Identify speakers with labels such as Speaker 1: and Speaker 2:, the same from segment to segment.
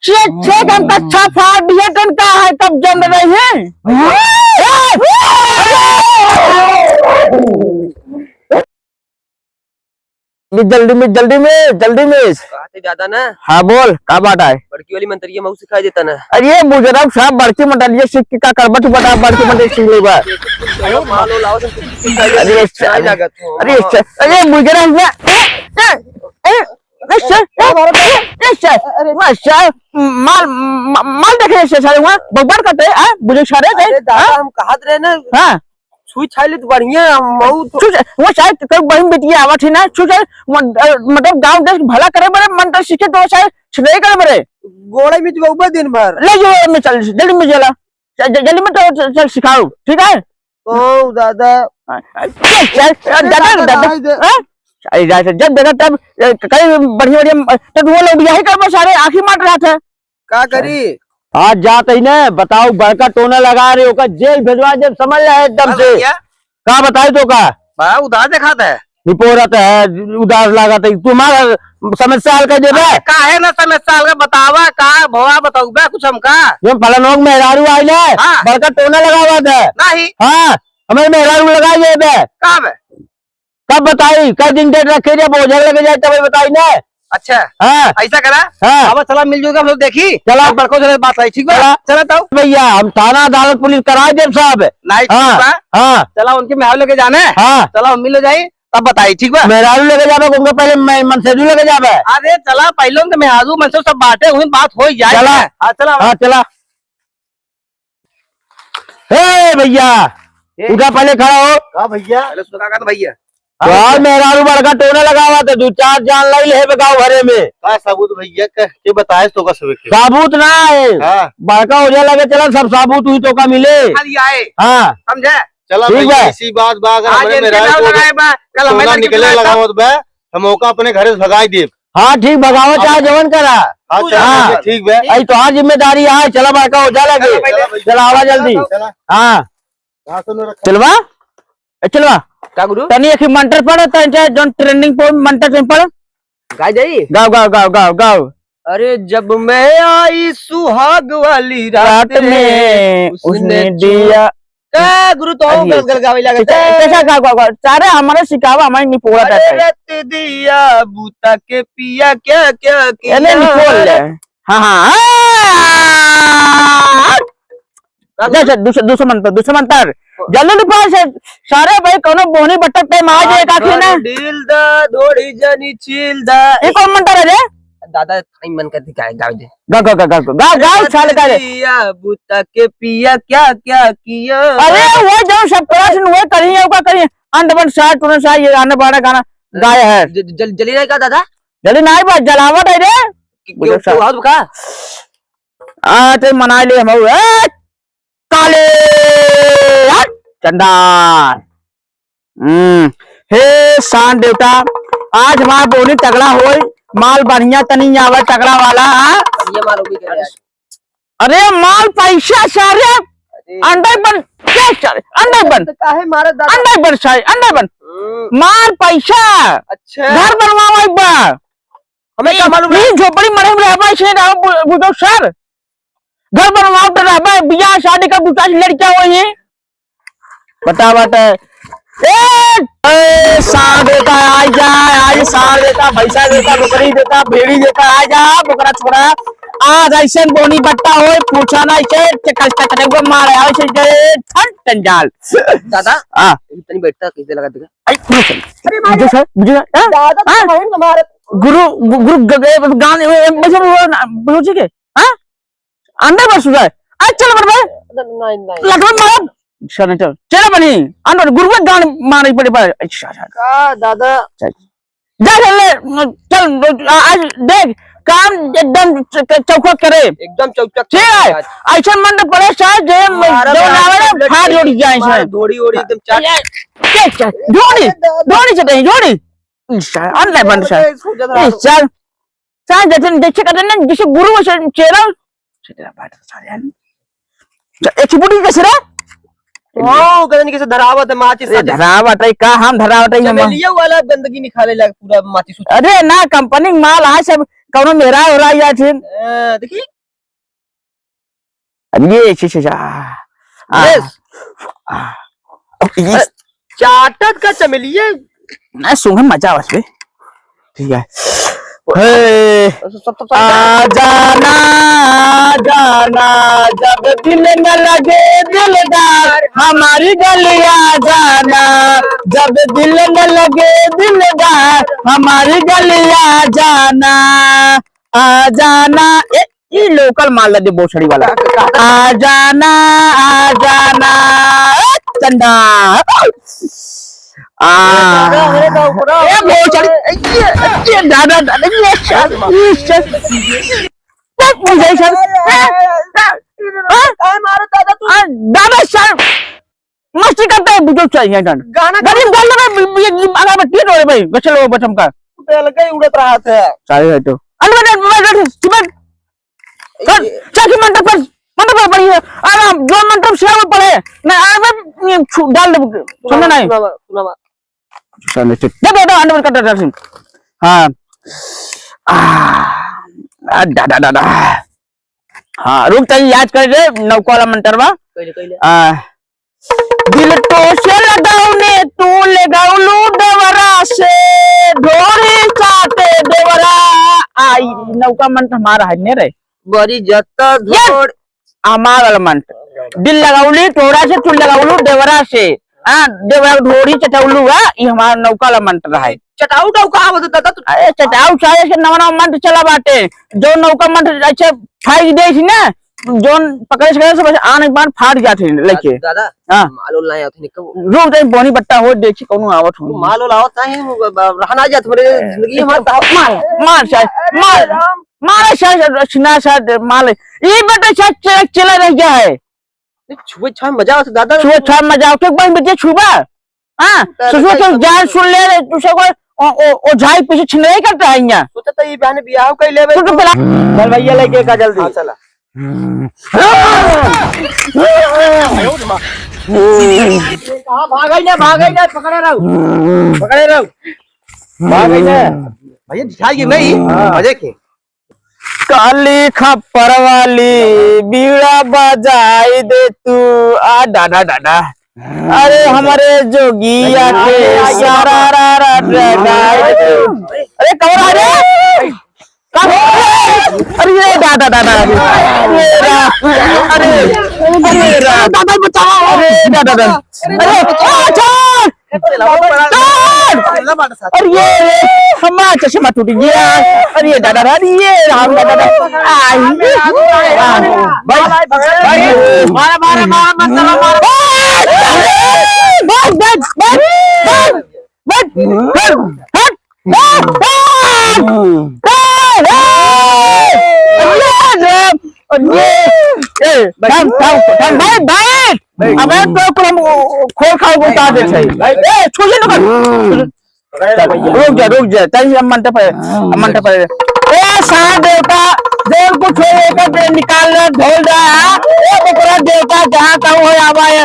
Speaker 1: Check हम कच्चा फाड़ दिया टन का है तब जल रहे हैं। जल्दी में
Speaker 2: कहते ज्यादा ना।
Speaker 1: हाँ बोल का बात है।
Speaker 2: बड़की वाली मंत्रिया मऊ सिखाई देता ना।
Speaker 1: अरे मुजरब साहब बड़की मंडलिया सीख के का करबट बता बड़की मंडली सीख लेबा।
Speaker 2: मालो लाओ सब
Speaker 1: अरे अरे मुजरब में माल माल देखे से सारे वहां बबर करते हैं बुझे सारे
Speaker 2: अरे दादा हम कहत रहे ना।
Speaker 1: हां
Speaker 2: छुई छाई ले तो बढ़िया मऊ
Speaker 1: वो शायद कोई बहन बेटी आवत है ना मतलब गांव देश भला करे बड़े मंत्र सीखे तो शायद छुड़े करे बड़े
Speaker 2: गोड़े में तो दिन भर
Speaker 1: ले जो में चल जल्दी में चला जल्दी में तो चल सिखाओ ठीक है।
Speaker 2: ओ दादा
Speaker 1: जब देखा तब कई बढ़िया बढ़िया तब वो लोग यही कर सारे आंखी मार रहा था
Speaker 2: का करी।
Speaker 1: आज जाते ही ना बताओ बड़का टोना लगा रहे हो जेल भेजवा जब समझ रहे एकदम से का बताए तो का
Speaker 2: बड़ा उदास दिखाता है
Speaker 1: रिपोर्ट है उदास लागत है तुम्हारा समस्या हल कर देबे
Speaker 2: का है ना समस्या हल का बतावा का भवा बताऊ बे कुछ हमका
Speaker 1: जो पलनोग मेहरारू आइले
Speaker 2: हाँ।
Speaker 1: बड़का टोना लगावा था
Speaker 2: नहीं
Speaker 1: हाँ हमें मेहरारू लगाई जेबे कब बताई कब दिन डेट रखे जब बोझल लगे जाए तब बताई ना।
Speaker 2: अच्छा
Speaker 1: हाँ
Speaker 2: ऐसा करा
Speaker 1: हाँ
Speaker 2: अब चला मिल जुल हम लोग देखी
Speaker 1: चला
Speaker 2: बड़को से बात आई ठीक है चला तो
Speaker 1: भैया हम थाना अदालत पुलिस कराए जब साहब हाँ हाँ
Speaker 2: चला उनके महल लेके जाना है
Speaker 1: हाँ
Speaker 2: चला हम मिल जाए तब बताई ठीक है
Speaker 1: मेहरारू लेके जाबे उनके पहले मनसेजू लेके जाबे
Speaker 2: अरे चला पहले उनके मेहरारू मनसे सब बातें हुई बात हो जाए
Speaker 1: चला
Speaker 2: हाँ चला
Speaker 1: हाँ चला हे भैया उधर पहले खड़ा हो
Speaker 2: भैया तो भैया
Speaker 1: तो मेहरारू बड़का टोना लगा हुआ था 2-4 जान लगी है गाँव भरे में
Speaker 2: का सबूत भैया के बताए तो का
Speaker 1: साबूत ना है
Speaker 2: हाँ।
Speaker 1: बड़का हो जाए लगे चला सब साबूत हुई तो का मिले
Speaker 2: आए
Speaker 1: हाँ
Speaker 2: समझे
Speaker 3: चला इसी बात कल निकले लगा तो मौका अपने घर से भगाई दे।
Speaker 1: हाँ ठीक भगाओ चाहे जवन करा
Speaker 3: हाँ ठीक है
Speaker 1: तो हाँ जिम्मेदारी है चला बड़का हो जाए लगे चला आवा जल्दी हाँ चलवा चलवा
Speaker 2: का गुरु
Speaker 1: तनी एक मंत्र पढ़ो तनी जो ट्रेंडिंग पे मंत्र पढ़ो
Speaker 2: गा जाई
Speaker 1: गाओ
Speaker 2: अरे जब मैं आई सुहाग वाली रात में उसने
Speaker 1: दिया
Speaker 2: का गुरु तो गल गावे लगे
Speaker 1: कैसा गाओ सारे हमारे सिखावा हमारे निपोड़ा
Speaker 2: रत दिया बूता के पिया क्या क्या किया
Speaker 1: निपोल ले हाँ दूसरा मंत्र जल्दी पास सारे भाई कोनो बोनी बटक पे मार जाए काकी ना
Speaker 2: दिल दा दौड़ी जानी चिल दा
Speaker 1: ये कौन मंत्र है रे
Speaker 2: दादा थाई मन कर दिखाए गाओ दे
Speaker 1: गाओ साले का रे
Speaker 2: बूता के पिया क्या क्या किया।
Speaker 1: अरे वो जो सब प्रश्न वो करिए का करिए अंडवन शाट तुरंत शाट ये आने वाला गाना गाया है
Speaker 2: जली नहीं का दादा
Speaker 1: जल्दी नहीं बात जलावट है रे
Speaker 2: क्यों हाथ का
Speaker 1: आ ते मना ले हम काले चंदान हे शान देवता आज हमारा बोनी तगड़ा हो माल बढ़िया तनी आवे तगड़ा वाला
Speaker 2: ये माल भी करे
Speaker 1: अरे माल पैसा सारे अंडर बन अंडर बन
Speaker 2: काहे मारे दादा
Speaker 1: अंडर बन सारे अंडर बन माल पैसा
Speaker 2: अच्छा
Speaker 1: घर बनवाओ एक बार
Speaker 2: हमें क्या मालूम
Speaker 1: नहीं झोपड़ी मरे में रहबा छे ना बुझो सर घर बनवाओ तो रहबा बियाह शादी का बुचा लड़कियां हो ये बता ए साल देता आज साल देता भैंसा देता बकरी देता भेड़ी देता आ जा बकरा छोड़ा आज ऐसे बोनी बट्टा हो पूछा ना ऐसे कटको मारे ऐसे जंजाल
Speaker 2: दादा
Speaker 1: हां
Speaker 2: इतनी बैठता कैसे लगा देगा
Speaker 1: अरे मुझे सर मुझे दादा हमारे गुरु गाने बोलो के हां अंदर बस जाए आज चल बर नहीं लगन मार चल चल बनी अंदर गुरु गान मारनी पड़े पर अच्छा
Speaker 2: का दादा
Speaker 1: चल आज देख काम एकदम चौकट करे
Speaker 2: एकदम चौकट
Speaker 1: ठीक है ऐसा मन पड़े शायद जो फाड़ जोड़ी जाए शायद
Speaker 2: दोड़ी ओड़ी एकदम
Speaker 1: जोड़ी चटे जोड़ी ऑनलाइन बंद शायद चल चल जैसे देखे करते ना जैसे गुरु चेहरा चेहरा बात सारे एक बुढ़ी कैसे रे
Speaker 2: ओ गजनी कैसे धरावत है माचिस
Speaker 1: अरे धरावट है का हम धरावट है हम
Speaker 2: चमेलिया वाला गंदगी निकाले लग पूरा माचिस उस
Speaker 1: अरे ना कंपनी माल आ सब कौनो मेरा हो रहा या छिन
Speaker 2: देखिए
Speaker 1: ये छी ये
Speaker 2: चाटत का चमेलिया
Speaker 1: ना सुंगन मजा बस पे ठीक है हे आ जाना जाना जब दिल न लगे दिलदार हमारी गलियां जाना जब दिल न लगे दिलदार हमारी गलियां जाना आ जाना ये लोकल माल लगे बोछड़ी वाला आ जाना चंदा ये बोछड़ी ये दादा मुझे सर दादा सर मस्ती करते हैं बुजुर्ग चाहिए गाना गरीब गरीब अगरबत्ती ढोले भाई गचल वो बचम का
Speaker 2: लगे उड़त रहा था
Speaker 1: सारे है तो अनवर चाकी मंडप पर पड़ी है आराम जो मंडप शेयर में पड़े मैं आराम डाल दे सुनना नहीं सुनना दे बेटा अंडर कट डाल सुन हाँ दादा हाँ रुक तई याद कर रे नौकाला मंटरवा दिल तो से लगाउने तू लगाउलू देवरा से ढोरी चाटे देवरा आई नौका मंट हमारा है ने रे
Speaker 2: बड़ी जत्ता धोड़
Speaker 1: हमारा मंट दिल लगाउली टोरा से तू लगाउलू देवरा से हां देवरा ढोरी चटाउलू है ये हमारा नौका ला मंट रहा है
Speaker 2: चटाऊ का आवत दादा
Speaker 1: अरे चटाऊ चाहे से नवा मंट चला बाटे जो नौका मंट अच्छा फाइट दे थी ना जोन पकड़े से बस आने बाद फाड़ जाते लेके
Speaker 2: दादा
Speaker 1: हां
Speaker 2: मालो लाया थे
Speaker 1: रोज टाइम बोनी बट्टा हो देखी कोनो आवत हो
Speaker 2: मालो लावत नहीं रहना जात मेरे जिंदगी हमार
Speaker 1: मार शायद मार शायद रचना शायद माल ये बेटा शायद चला रह गया है
Speaker 2: छुए छा मजा आता दादा
Speaker 1: छुए छा मजा के बाद बेटे छुबा हां सुसुआ तो जान सुन ले रे तू सब ओ झाई पीछे छिनराई करता है यहां
Speaker 2: सोचा तो ये बहन बियाह कर लेबे
Speaker 1: तो चल भैया लेके का जल्दी
Speaker 2: हां चला कहां भागई ना पकड़े रहो भागई ना भैया दिखाइए नहीं मजे के
Speaker 1: काली खप्पर वाली बीड़ा बजाई दे तू आ डाडा डाडा अरे हमारे जोगिया के सारा अरे कौन आ रे अरे ये दादा अरे दादा बचाओ अरे दादा अरे ये हमारा चश्मा टूट गया अरे ये दादा ये राम दादा खोल खाओ बता दे रुक जा तभी मंडप है सारा देवता देव को छोड़ निकाल ढोल रहा है देवता जहाँ का हो आवा है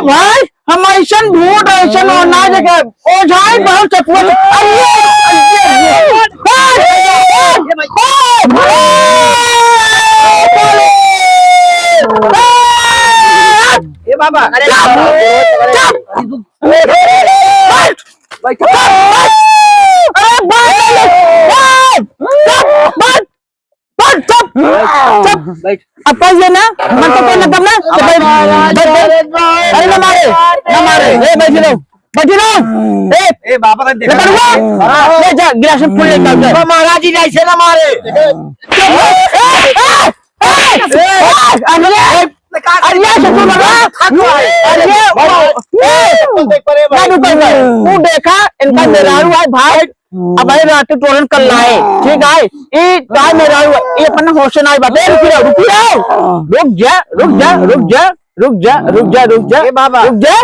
Speaker 1: भाई हम ऐसा भूत ऐसा ना जगह ओझाई बहुत
Speaker 2: बाबा अरे
Speaker 1: अब ये ना मन तो कोई मतलब ना अरे ना मारे बैठी रहो
Speaker 2: ए बाबा
Speaker 1: ले जा गिलास में फूल लेकर जा
Speaker 2: महाराज जी ऐसे ना मारे
Speaker 1: अरे ससुर बाबा तू देखा इनका मेहरारू है भाई अब भाई रात टोरन कल लाए ठीक है ये काय मेरा ये अपन होश ना बाटे रुक जा रुक जा रुक जा रुक जा रुक जा रुक जा रुक जा रुक जा
Speaker 2: बाबा
Speaker 1: रुक जा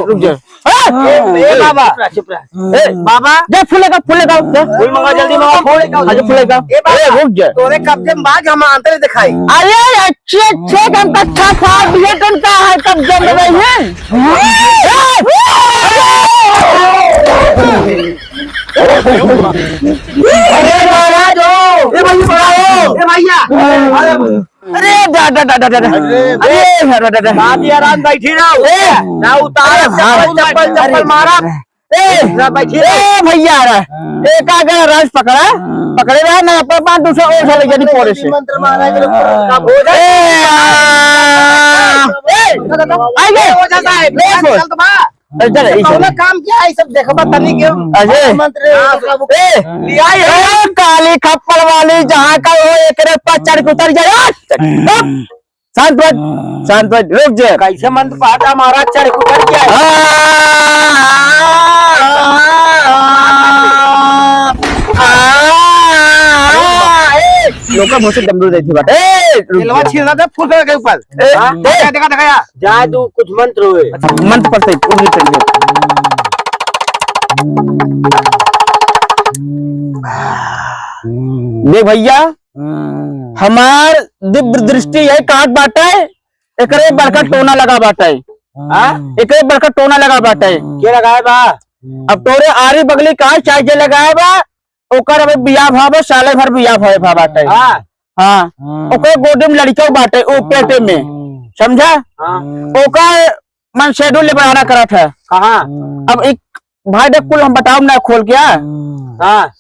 Speaker 1: रुक जा
Speaker 2: बाबा बाबा
Speaker 1: जा फूलेगा
Speaker 2: फूल मंगा जल्दी मंगा फूल
Speaker 1: आज फूलेगा रुक जा
Speaker 2: तोरे कब्जे में बाग हम अंतर दिखाई
Speaker 1: अरे अच्छे हम कट्ठा फाड़ दिए का है कब्जे में रही है अरे महाराज
Speaker 2: भैया
Speaker 1: अरे दादा
Speaker 2: शादी आराम बैठी रहो ना उतार चप्पल मारा बैठी
Speaker 1: भैया एक राज पकड़े रहा ना पर 500 और साल यानी पोरे से
Speaker 2: मंत्र मारा के कब हो जाए काम क्या है सब देखो तनी क्यों
Speaker 1: अजय काली खप्पल वाली जहाँ का हो एक पर चढ़ के उतर जाए शांत रुक जा
Speaker 2: कैसे मंत्र पाठा महाराज चढ़ के उतर गया
Speaker 1: लोग का मुंह से डमरू देती बात
Speaker 2: दिलवा छीलना था फूल के ऊपर देखा जा तू कुछ मंत्र हुए
Speaker 1: मंत्र पढ़ते उंगली चढ़ देख भैया हमार दिव्य दृष्टि है काट बाटा है एकरे बड़का टोना लगा बाटा है एकरे बड़का टोना लगा बाटा है
Speaker 2: क्या लगाए बा
Speaker 1: अब तोरे आरी बगली का चाय जे लगाए बा ओकर अब बियाह भाव साले भर बियाह भाव बाटे हाँ ओकर गोदी में लड़का बाटे ओ पेटे में समझा ओकर मन शेड्यूल ले बनाना करत है
Speaker 2: कहाँ
Speaker 1: अब एक भाई देख कुल हम बताओ ना खोल क्या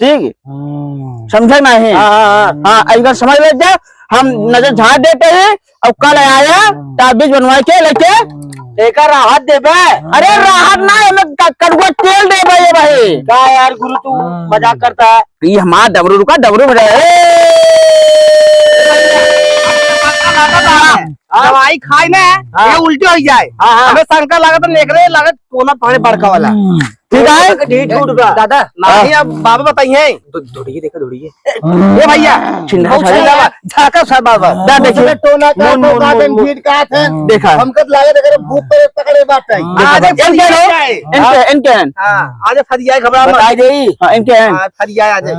Speaker 1: ठीक समझे नहीं हाँ अगर समझ ले जा हम नजर झाड़ देते हैं और कल आया ताबीज बनवा के लेके
Speaker 2: एक राहत दे
Speaker 1: अरे राहत ना हमें कड़वा तेल दे भाई
Speaker 2: क्या यार गुरु तू मजाक करता है
Speaker 1: ये हमारा डबरू रुका डबरू बजा
Speaker 2: दवाई खाई ना ये उल्टी हो जाए हमें शंकर लागत नेकरे लागत कोना थोड़े बड़का वाला
Speaker 1: ठीक है
Speaker 2: ढीठ उठ गया दादा नहीं अब बाबा बताइए दौड़िए देखा दौड़िए ये भैया झाका सा बाबा
Speaker 1: दा देखिए
Speaker 2: टोना का टोका के ढीठ का है
Speaker 1: देखा
Speaker 2: हमकत लागे अगर भूख पे पकड़े बात है
Speaker 1: इनके
Speaker 2: आज फरिया घबरा
Speaker 1: बताई दे इनके
Speaker 2: फरिया आज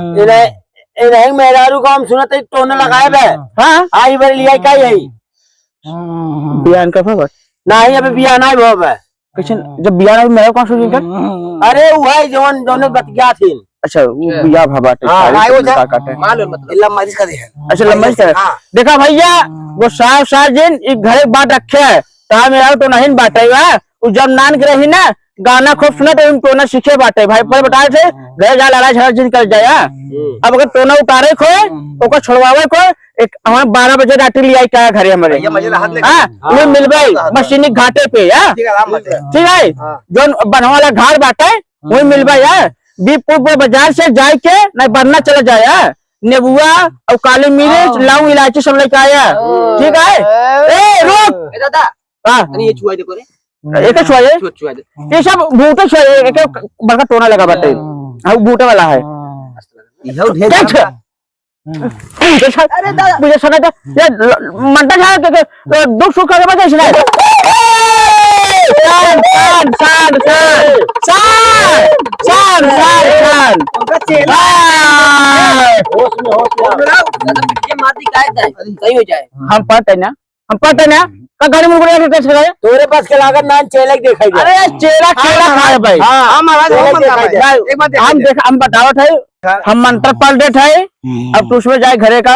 Speaker 1: नहीं मेहरारू को हम सुनते टोना लगाए बे हाँ आई बार लिया क्या यही बयान का फगत नहीं अबे बयान आई बाबा कैसे जब बयान मेरा कौन सुन कर
Speaker 2: अरे वो है जोन जोन बतिया थी
Speaker 1: अच्छा वो बिया भबाटे
Speaker 2: मालूम मतलब लम्बा इसका दे
Speaker 1: अच्छा लम्बा इसका देखा भैया वो साफ दिन एक घर बात रखे है ता मेरा तो नहीं बाटे वो जब नान के रही ना गाना खूब सुना तो टोना सीखे बाटे भाई पर बताए थे घर जा लड़ाई झगड़ा जिन कर जाया अब अगर टोना उतारे खो ओको छोड़वावे को एक हमारे 12 बजे रात्रि लिया क्या घरे हमारे वो मिल गई मशीनी घाटे पे ठीक है जो बनवाला घाट बाटे वही मिल गई बीपुर बाजार से जाए के नहीं बनना चला जाया नेबुआ और काली मिर्च लौंग इलायची सब लेके आया ठीक है रुक
Speaker 2: दादा ये छुआ देखो रे
Speaker 1: एक छुआ ये सब भूटे छुआ एक बड़का टोना लगा बाटे हाँ भूटे वाला है अरे दादा मुझे सुना था ये मनता था दुख सुख का बता इसने हम पढ़ते ना गाड़ी में
Speaker 2: तोरे पास के लागत नान चेलक दिखाई दे
Speaker 1: अरे चेला खाए भाई हम बतावत है हम मंत्र पढ़ देते है अब तू उसमें जाए घरे का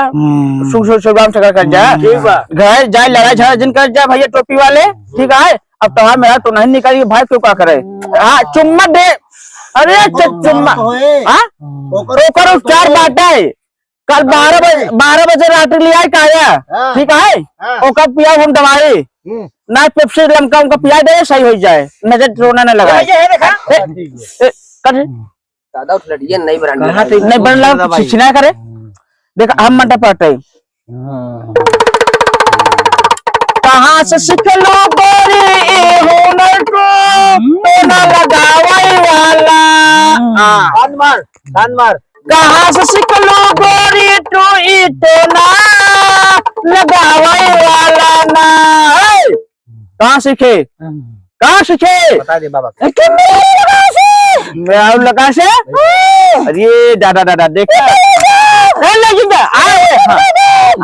Speaker 1: सुग्राम चक्र कर जाए घर जाए लड़ाई झगड़ा जिन कर जाए भैया टोपी वाले ठीक है अब तो मेरा तो नहीं निकालिए भाई क्यों क्या करे हाँ चुम्मा दे अरे चुम्मा हाँ उपचार बांटा है कल 12 बजे रात्रि लिया आया ठीक है ओका पिया हम दवाई ना पेप्सी लमका उनका पिया दे सही हो जाए नजर रोना न लगा
Speaker 2: दादा लड़िए नहीं
Speaker 1: बन लगा छिछना करे देखा हम मंडप पाते कहाँ से सीख लो गोरी हुनर को तो न लगावाई वाला
Speaker 2: धान मार धान मार।
Speaker 1: कहाँ से सिखलो गोरी तू इतना लगावे वाला ना। कहाँ सीखे कहाँ सीखे?
Speaker 2: बता दे बाबा।
Speaker 1: मैं लगा से अरे दादा दादा देखा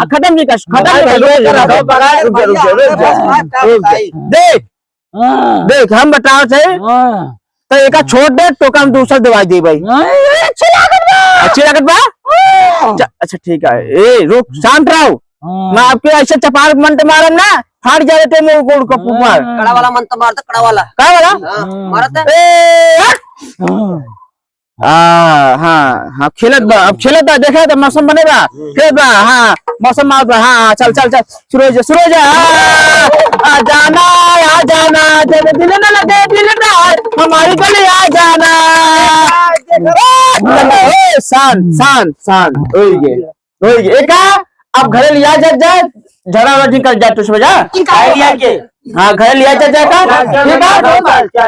Speaker 1: खत्म नहीं कर देख देख हम बताओ थे तो एक छोड़ दे तो हम दूसरा दवाई दे भाई। अच्छी लागत बा। अच्छा ठीक है ए रुक शांत रहो। मैं आपके ऐसे चपार मंट मारम ना फाड़ जाए थे मेरे गोड़ को मार।
Speaker 2: कड़ा वाला मंत्र मारता कड़ा वाला।
Speaker 1: क्या वाला?
Speaker 2: मारता
Speaker 1: हाँ हाँ हाँ खेलत बा अब खेलत बा देखा तो मौसम बनेगा खेल बा। हाँ मौसम मार बा। हाँ चल चल चल सूरज सूरज आ जाना दिल न लगे दिल ना हमारी गली आ जाना। शान शान शान हो गए एक अब घरे लिया जाए झगड़ा वाला निकल जाए तो समझा। हाँ घरे लिया जाएगा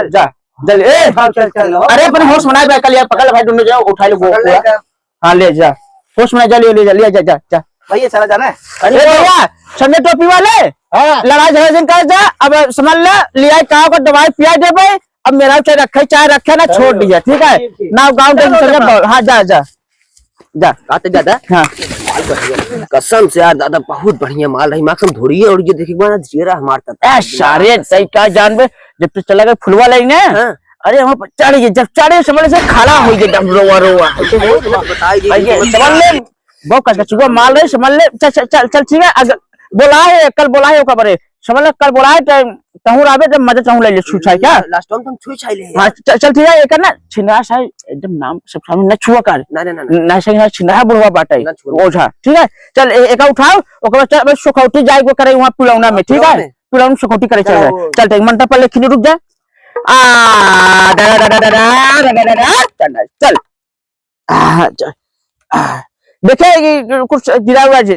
Speaker 1: जा चल ए अरे अपने होश मना कल यार पकड़ भाई दोनों जाओ उठा लो हाँ ले जा होश मना जा ले जा जा जा
Speaker 2: भैया चला जाना है।
Speaker 1: अरे भैया संजय टोपी वाले लड़ाई झगड़ा कर जा अब समझ ले लिया कहा को दवाई पिया दे भाई। अब मेरा चाय रखे ना छोड़ दीजिए ठीक है ना गाँव के। हाँ जा जा जा
Speaker 2: आते दादा।
Speaker 1: हाँ
Speaker 2: कसम से यार दादा बहुत बढ़िया माल रही माकसम धोड़ी है। और ये देखिए बड़ा जीरा हमारा था
Speaker 1: सारे सही क्या जान बे जब तो चला गया फुलवा लेने। अरे हम चढ़ गए जब चढ़े समझ से खाला हो गया एकदम रोवा रोवा समझ ले वो का चुका माल रहे समझ ले। चल चल चल ठीक है अगर बोला है कल बोला है ओका बरे समझ ले कल बोला है तहूर आवे जब मजा चाहूं ले ले छुछाई क्या
Speaker 2: लास्ट टाइम तुम छुई छाई ले।
Speaker 1: हां चल ठीक है एक ना छिंदा साहब एकदम नाम सब सामने न छुआ कर
Speaker 2: ना ना ना
Speaker 1: ना सही छिंदा बुढ़वा बाटे ओझा ठीक है। चल एक उठाओ ओकर बाद सुखौटी जाई को करे वहां पुलौना में ठीक है पुलौना सुखौटी करे चल चल एक मंटा पर लेखनी रुक जा आ चल देखे कुछ गिरा हुआ